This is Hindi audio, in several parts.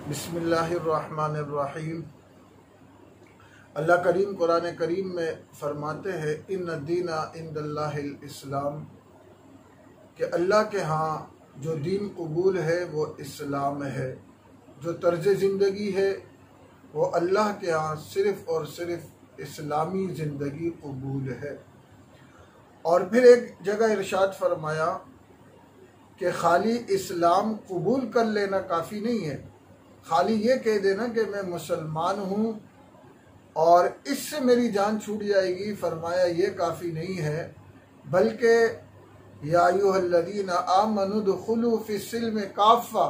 बिस्मिल्लाहिर्रहमानिर्रहीम। अल्लाह करीम कुरान करीम में फ़रमाते हैं इन्न दीना इंदल्लाहिल इस्लाम, कि अल्लाह के यहाँ जो दीन कबूल है वो इस्लाम है। जो तर्ज ज़िंदगी है वो अल्लाह के यहाँ सिर्फ़ और सिर्फ इस्लामी ज़िंदगी कबूल है। और फिर एक जगह इरशाद फरमाया कि खाली इस्लाम कबूल कर लेना काफ़ी नहीं है, खाली ये कह देना कि मैं मुसलमान हूँ और इससे मेरी जान छूट जाएगी, फरमाया ये काफ़ी नहीं है, बल्कि या अय्युहल्लज़ीना आमनु दुखुलू फ़िस्सिल्म काफ़ा,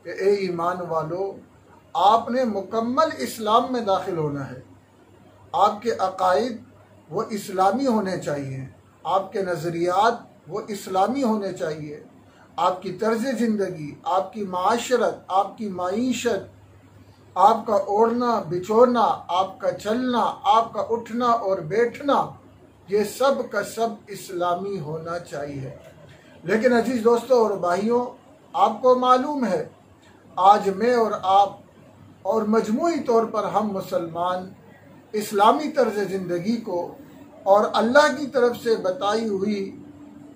कि ए ईमान वालो आपने मुकम्मल इस्लाम में दाखिल होना है। आपके अकाइद वो इस्लामी होने चाहिए, आपके नज़रियात वो इस्लामी होने चाहिए, आपकी तर्ज ज़िंदगी, आपकी माशरत, आपकी माईशत, आपका ओढ़ना बिछोना, आपका चलना, आपका उठना और बैठना, ये सब का सब इस्लामी होना चाहिए। लेकिन अजीज़ दोस्तों और भाइयों, आपको मालूम है आज मैं और आप और मजमूई तौर पर हम मुसलमान इस्लामी तर्ज ज़िंदगी को और अल्लाह की तरफ से बताई हुई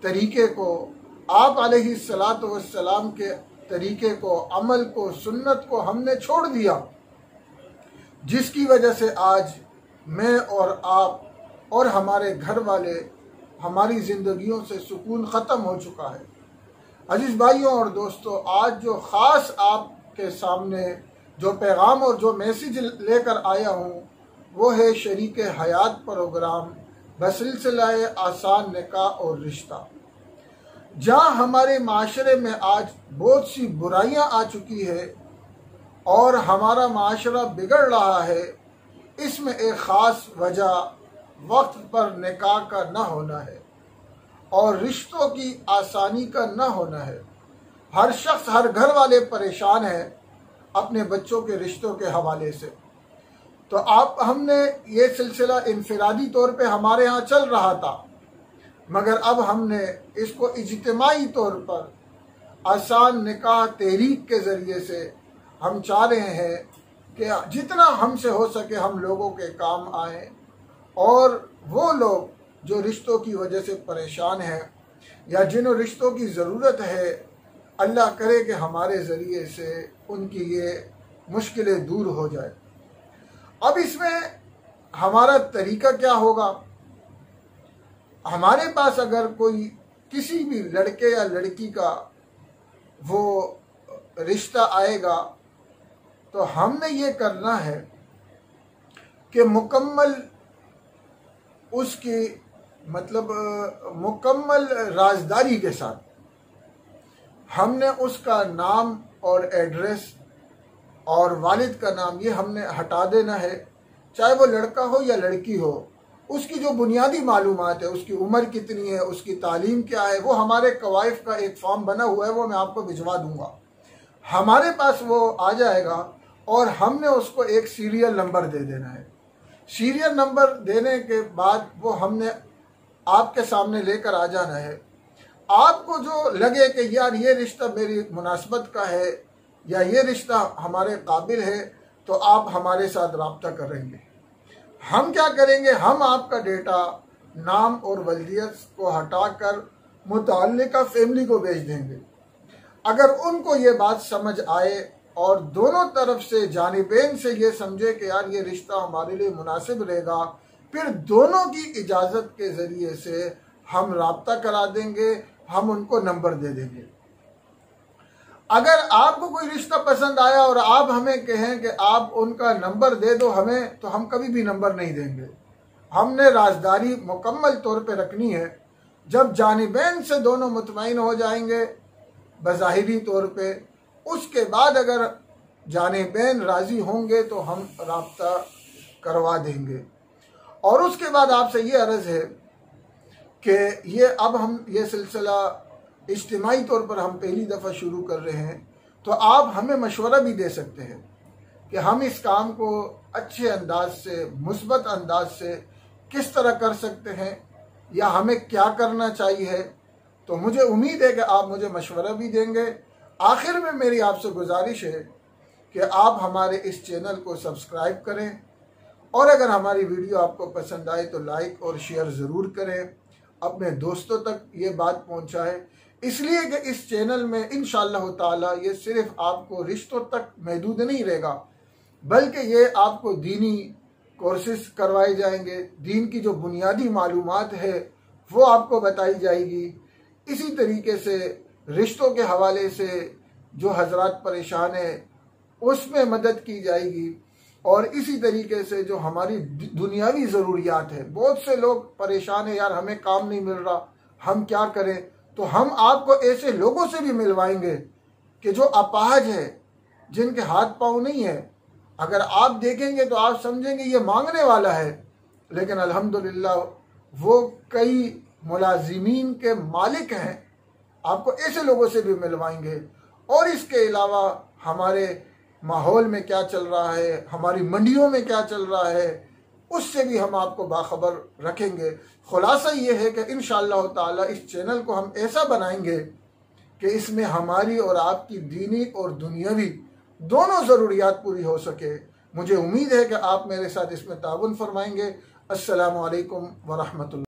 तरीके को, आप अलैहिस्सलातु वस्सलाम के तरीके को, अमल को, सुन्नत को हमने छोड़ दिया, जिसकी वजह से आज मैं और आप और हमारे घर वाले, हमारी ज़िंदगियों से सुकून ख़त्म हो चुका है। अजीज़ भाइयों और दोस्तों, आज जो ख़ास आपके सामने जो पैगाम और जो मैसेज लेकर आया हूँ वो है शरीक हयात प्रोग्राम बसिलसिलाए आसान निकाह और रिश्ता। जहाँ हमारे माशरे में आज बहुत सी बुराइयाँ आ चुकी है और हमारा माशरा बिगड़ रहा है, इसमें एक ख़ास वजह वक्त पर निकाह का न होना है और रिश्तों की आसानी का न होना है। हर शख्स, हर घर वाले परेशान हैं अपने बच्चों के रिश्तों के हवाले से। तो हमने ये सिलसिला इनफिरादी तौर पे हमारे यहाँ चल रहा था, मगर अब हमने इसको इज्तिमाई तौर पर आसान निकाह तहरीक के ज़रिए से हम चाह रहे हैं कि जितना हमसे हो सके हम लोगों के काम आए और वो लोग जो रिश्तों की वजह से परेशान हैं या जिन्हें रिश्तों की ज़रूरत है, अल्लाह करे कि हमारे ज़रिए से उनकी ये मुश्किलें दूर हो जाए। अब इसमें हमारा तरीका क्या होगा? हमारे पास अगर कोई किसी भी लड़के या लड़की का वो रिश्ता आएगा तो हमने ये करना है कि मुकम्मल उसकी मुकम्मल राजदारी के साथ हमने उसका नाम और एड्रेस और वालिद का नाम ये हमने हटा देना है। चाहे वो लड़का हो या लड़की हो, उसकी जो बुनियादी मालूमात है, उसकी उम्र कितनी है, उसकी तालीम क्या है, वो हमारे कवाइफ का एक फॉर्म बना हुआ है, वो मैं आपको भिजवा दूंगा। हमारे पास वो आ जाएगा और हमने उसको एक सीरियल नंबर दे देना है। सीरियल नंबर देने के बाद वो हमने आपके सामने लेकर आ जाना है। आपको जो लगे कि यार ये रिश्ता मेरी मुनासबत का है या ये रिश्ता हमारे काबिल है, तो आप हमारे साथ रब्ता करेंगे। हम क्या करेंगे, हम आपका डेटा, नाम और वल्दियत को हटाकर मुतअल्लिका फैमिली को भेज देंगे। अगर उनको ये बात समझ आए और दोनों तरफ से जानिबैन से ये समझे कि यार ये रिश्ता हमारे लिए मुनासिब रहेगा, फिर दोनों की इजाज़त के ज़रिए से हम रब्ता करा देंगे, हम उनको नंबर दे देंगे। अगर आपको कोई रिश्ता पसंद आया और आप हमें कहें कि आप उनका नंबर दे दो हमें, तो हम कभी भी नंबर नहीं देंगे। हमने राजदारी मुकम्मल तौर पे रखनी है। जब जानिबैन से दोनों मुतमईन हो जाएंगे बज़ाहिरी तौर पे, उसके बाद अगर जानिबैन राज़ी होंगे तो हम राब्ता करवा देंगे। और उसके बाद आपसे ये अर्ज़ है कि ये अब हम ये सिलसिला इज्तिमाई तौर पर हम पहली दफ़ा शुरू कर रहे हैं, तो आप हमें मशवरा भी दे सकते हैं कि हम इस काम को अच्छे अंदाज से, मुस्बत अंदाज से किस तरह कर सकते हैं या हमें क्या करना चाहिए। तो मुझे उम्मीद है कि आप मुझे मशवरा भी देंगे। आखिर में मेरी आपसे गुजारिश है कि आप हमारे इस चैनल को सब्सक्राइब करें और अगर हमारी वीडियो आपको पसंद आए तो लाइक और शेयर ज़रूर करें, अपने दोस्तों तक ये बात पहुंचाएं, इसलिए कि इस चैनल में इंशाअल्लाह ताला ये सिर्फ आपको रिश्तों तक महदूद नहीं रहेगा, बल्कि ये आपको दीनी कोर्सेस करवाए जाएंगे, दीन की जो बुनियादी मालूमात है वो आपको बताई जाएगी। इसी तरीके से रिश्तों के हवाले से जो हजरात परेशान है उसमें मदद की जाएगी और इसी तरीके से जो हमारी दुनियावी ज़रूरियात है, बहुत से लोग परेशान है, यार हमें काम नहीं मिल रहा, हम क्या करें, तो हम आपको ऐसे लोगों से भी मिलवाएंगे कि जो अपाहज है, जिनके हाथ पाँव नहीं है। अगर आप देखेंगे तो आप समझेंगे ये मांगने वाला है, लेकिन अल्हम्दुलिल्लाह वो कई मुलाजिमीन के मालिक हैं। आपको ऐसे लोगों से भी मिलवाएंगे। और इसके अलावा हमारे माहौल में क्या चल रहा है, हमारी मंडियों में क्या चल रहा है, उससे भी हम आपको बाखबर रखेंगे। खुलासा ये है कि इंशाअल्लाह ताला इस चैनल को हम ऐसा बनाएंगे कि इसमें हमारी और आपकी दीनी और दुनियावी दोनों ज़रूरियात पूरी हो सके। मुझे उम्मीद है कि आप मेरे साथ इसमें ताउन फरमाएंगे। अस्सलामु अलैकुम व रहमतुल्लाह।